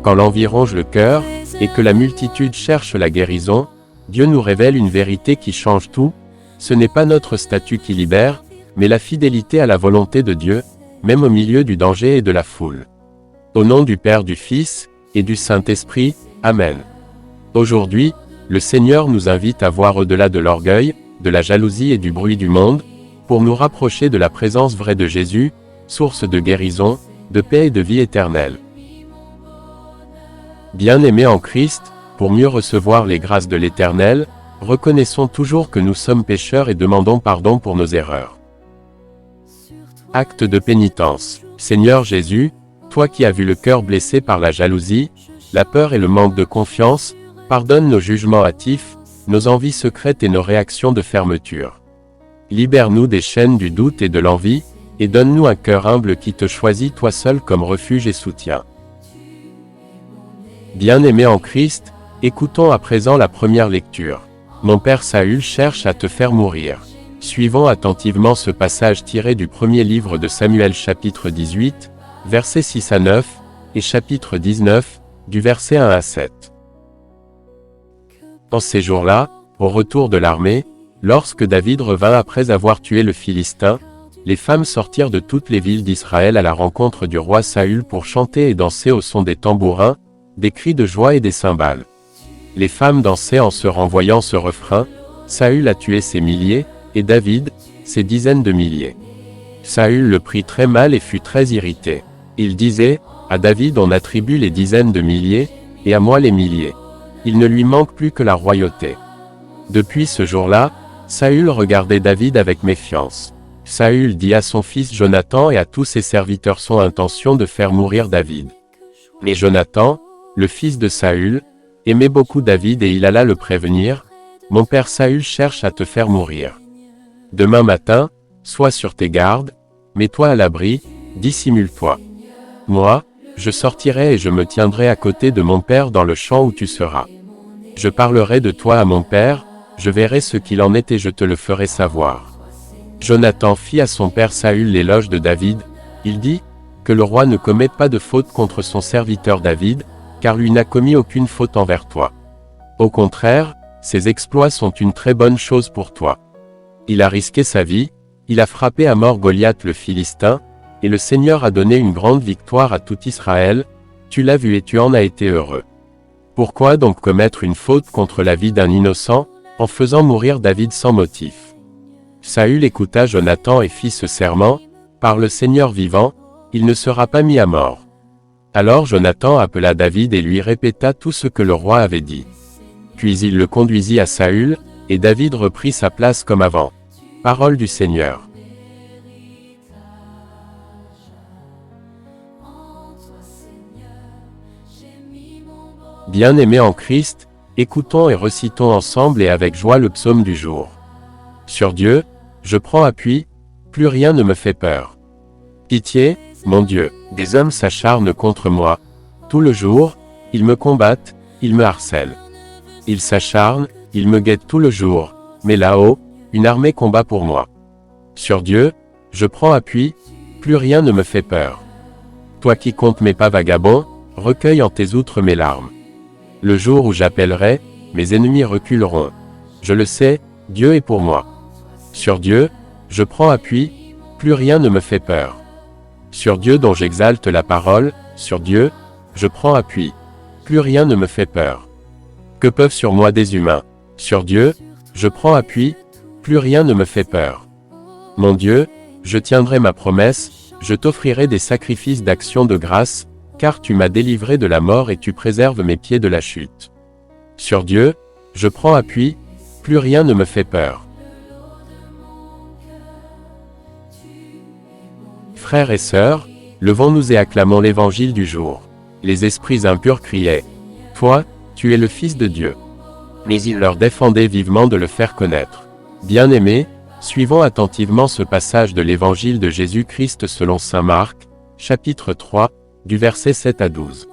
Quand l'envie ronge le cœur, et que la multitude cherche la guérison, Dieu nous révèle une vérité qui change tout. Ce n'est pas notre statut qui libère, mais la fidélité à la volonté de Dieu, même au milieu du danger et de la foule. Au nom du Père, du Fils, et du Saint-Esprit, Amen. Aujourd'hui, le Seigneur nous invite à voir au-delà de l'orgueil, de la jalousie et du bruit du monde, pour nous rapprocher de la présence vraie de Jésus, source de guérison, de paix et de vie éternelle. Bien-aimés en Christ, pour mieux recevoir les grâces de l'Éternel, reconnaissons toujours que nous sommes pécheurs et demandons pardon pour nos erreurs. Acte de pénitence. Seigneur Jésus, toi qui as vu le cœur blessé par la jalousie, la peur et le manque de confiance, pardonne nos jugements hâtifs, nos envies secrètes et nos réactions de fermeture. Libère-nous des chaînes du doute et de l'envie, et donne-nous un cœur humble qui te choisit toi seul comme refuge et soutien. Bien-aimés en Christ, écoutons à présent la première lecture. Mon père Saül cherche à te faire mourir. Suivons attentivement ce passage tiré du premier livre de Samuel chapitre 18, versets 6 à 9, et chapitre 19, du verset 1 à 7. En ces jours-là, au retour de l'armée, lorsque David revint après avoir tué le Philistin, les femmes sortirent de toutes les villes d'Israël à la rencontre du roi Saül pour chanter et danser au son des tambourins, des cris de joie et des cymbales. Les femmes dansaient en se renvoyant ce refrain, Saül a tué ses milliers, et David, ses dizaines de milliers. Saül le prit très mal et fut très irrité. Il disait, à David on attribue les dizaines de milliers, et à moi les milliers. Il ne lui manque plus que la royauté. Depuis ce jour-là, Saül regardait David avec méfiance. Saül dit à son fils Jonathan et à tous ses serviteurs son intention de faire mourir David. Mais Jonathan, le fils de Saül, aimait beaucoup David et il alla le prévenir, « Mon père Saül cherche à te faire mourir. Demain matin, sois sur tes gardes, mets-toi à l'abri, dissimule-toi. Moi, je sortirai et je me tiendrai à côté de mon père dans le champ où tu seras. Je parlerai de toi à mon père, je verrai ce qu'il en est et je te le ferai savoir. » Jonathan fit à son père Saül l'éloge de David, il dit, « Que le roi ne commette pas de faute contre son serviteur David, car lui n'a commis aucune faute envers toi. Au contraire, ses exploits sont une très bonne chose pour toi. Il a risqué sa vie, il a frappé à mort Goliath le Philistin, et le Seigneur a donné une grande victoire à tout Israël, tu l'as vu et tu en as été heureux. Pourquoi donc commettre une faute contre la vie d'un innocent, en faisant mourir David sans motif ?» Saül écouta Jonathan et fit ce serment, « Par le Seigneur vivant, il ne sera pas mis à mort. » Alors Jonathan appela David et lui répéta tout ce que le roi avait dit. Puis il le conduisit à Saül, et David reprit sa place comme avant. Parole du Seigneur. Bien-aimés en Christ, écoutons et recitons ensemble et avec joie le psaume du jour. Sur Dieu, je prends appui, plus rien ne me fait peur. Pitié, mon Dieu, des hommes s'acharnent contre moi. Tout le jour, ils me combattent, ils me harcèlent. Ils s'acharnent, ils me guettent tout le jour, mais là-haut, une armée combat pour moi. Sur Dieu, je prends appui, plus rien ne me fait peur. Toi qui comptes mes pas vagabonds, recueille en tes outres mes larmes. Le jour où j'appellerai, mes ennemis reculeront. Je le sais, Dieu est pour moi. Sur Dieu, je prends appui, plus rien ne me fait peur. Sur Dieu dont j'exalte la parole, sur Dieu, je prends appui. Plus rien ne me fait peur. Que peuvent sur moi des humains? Sur Dieu, je prends appui, plus rien ne me fait peur. Mon Dieu, je tiendrai ma promesse, je t'offrirai des sacrifices d'action de grâce, car tu m'as délivré de la mort et tu préserves mes pieds de la chute. Sur Dieu, je prends appui, plus rien ne me fait peur. Frères et sœurs, levons-nous et acclamons l'évangile du jour. Les esprits impurs criaient, « Toi, tu es le Fils de Dieu. » Mais il leur défendait vivement de le faire connaître. Bien-aimés, suivons attentivement ce passage de l'évangile de Jésus-Christ selon saint Marc, chapitre 3, du verset 7 à 12.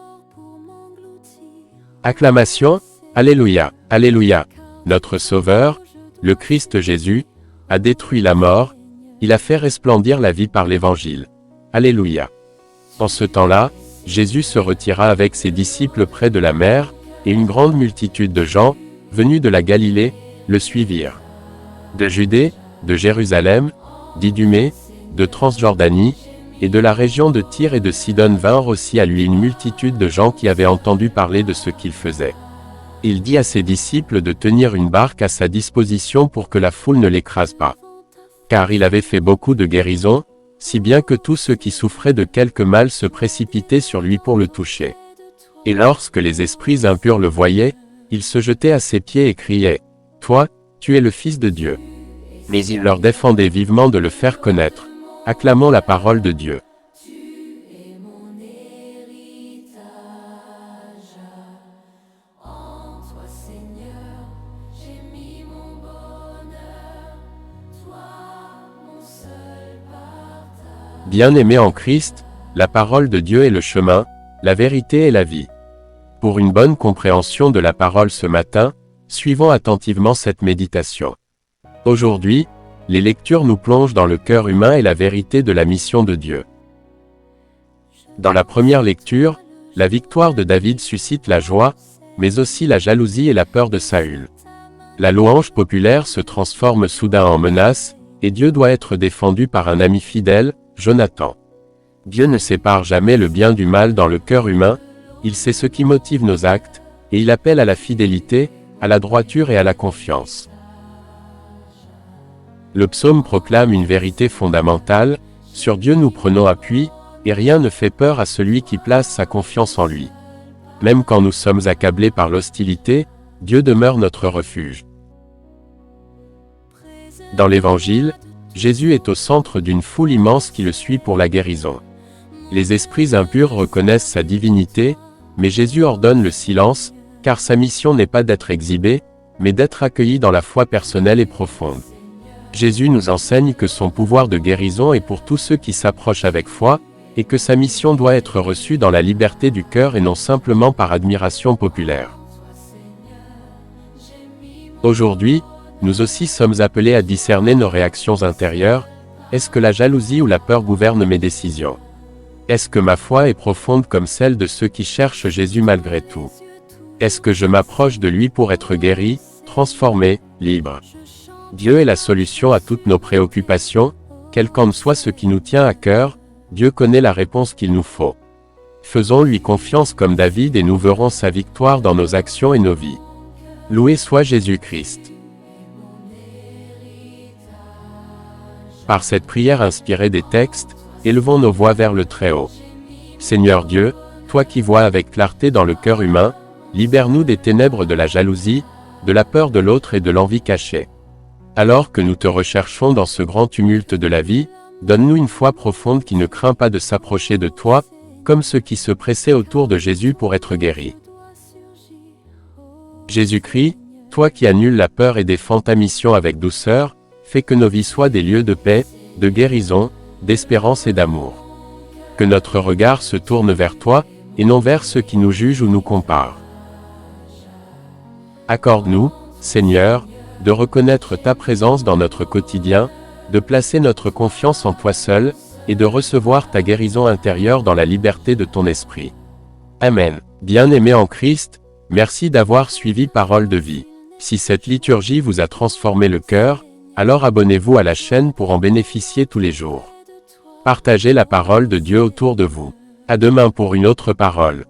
Acclamation, Alléluia, Alléluia. Notre Sauveur, le Christ Jésus, a détruit la mort, il a fait resplendir la vie par l'Évangile. Alléluia. En ce temps-là, Jésus se retira avec ses disciples près de la mer, et une grande multitude de gens, venus de la Galilée, le suivirent. De Judée, de Jérusalem, d'Idumée, de Transjordanie, et de la région de Tyr et de Sidon vinrent aussi à lui une multitude de gens qui avaient entendu parler de ce qu'il faisait. Il dit à ses disciples de tenir une barque à sa disposition pour que la foule ne l'écrase pas. Car il avait fait beaucoup de guérisons, si bien que tous ceux qui souffraient de quelque mal se précipitaient sur lui pour le toucher. Et lorsque les esprits impurs le voyaient, ils se jetaient à ses pieds et criaient, « Toi, tu es le Fils de Dieu. » Mais il leur défendait vivement de le faire connaître, acclamant la parole de Dieu. Bien-aimés en Christ, la parole de Dieu est le chemin, la vérité et la vie. Pour une bonne compréhension de la parole ce matin, suivons attentivement cette méditation. Aujourd'hui, les lectures nous plongent dans le cœur humain et la vérité de la mission de Dieu. Dans la première lecture, la victoire de David suscite la joie, mais aussi la jalousie et la peur de Saül. La louange populaire se transforme soudain en menace, et Dieu doit être défendu par un ami fidèle, Jonathan. Dieu ne sépare jamais le bien du mal dans le cœur humain, il sait ce qui motive nos actes, et il appelle à la fidélité, à la droiture et à la confiance. Le psaume proclame une vérité fondamentale, sur Dieu nous prenons appui, et rien ne fait peur à celui qui place sa confiance en lui. Même quand nous sommes accablés par l'hostilité, Dieu demeure notre refuge. Dans l'Évangile, Jésus est au centre d'une foule immense qui le suit pour la guérison. Les esprits impurs reconnaissent sa divinité, mais Jésus ordonne le silence, car sa mission n'est pas d'être exhibé, mais d'être accueilli dans la foi personnelle et profonde. Jésus nous enseigne que son pouvoir de guérison est pour tous ceux qui s'approchent avec foi, et que sa mission doit être reçue dans la liberté du cœur et non simplement par admiration populaire. Aujourd'hui, nous aussi sommes appelés à discerner nos réactions intérieures. Est-ce que la jalousie ou la peur gouverne mes décisions? Est-ce que ma foi est profonde comme celle de ceux qui cherchent Jésus malgré tout? Est-ce que je m'approche de lui pour être guéri, transformé, libre? Dieu est la solution à toutes nos préoccupations, quel qu'en soit ce qui nous tient à cœur, Dieu connaît la réponse qu'il nous faut. Faisons-lui confiance comme David et nous verrons sa victoire dans nos actions et nos vies. Loué soit Jésus-Christ. Par cette prière inspirée des textes, élevons nos voix vers le Très-Haut. Seigneur Dieu, toi qui vois avec clarté dans le cœur humain, libère-nous des ténèbres de la jalousie, de la peur de l'autre et de l'envie cachée. Alors que nous te recherchons dans ce grand tumulte de la vie, donne-nous une foi profonde qui ne craint pas de s'approcher de toi, comme ceux qui se pressaient autour de Jésus pour être guéris. Jésus-Christ, toi qui annules la peur et défends ta mission avec douceur, fais que nos vies soient des lieux de paix, de guérison, d'espérance et d'amour. Que notre regard se tourne vers toi, et non vers ceux qui nous jugent ou nous comparent. Accorde-nous, Seigneur, de reconnaître ta présence dans notre quotidien, de placer notre confiance en toi seul, et de recevoir ta guérison intérieure dans la liberté de ton esprit. Amen. Bien-aimés en Christ, merci d'avoir suivi Parole de vie. Si cette liturgie vous a transformé le cœur, alors abonnez-vous à la chaîne pour en bénéficier tous les jours. Partagez la parole de Dieu autour de vous. À demain pour une autre parole.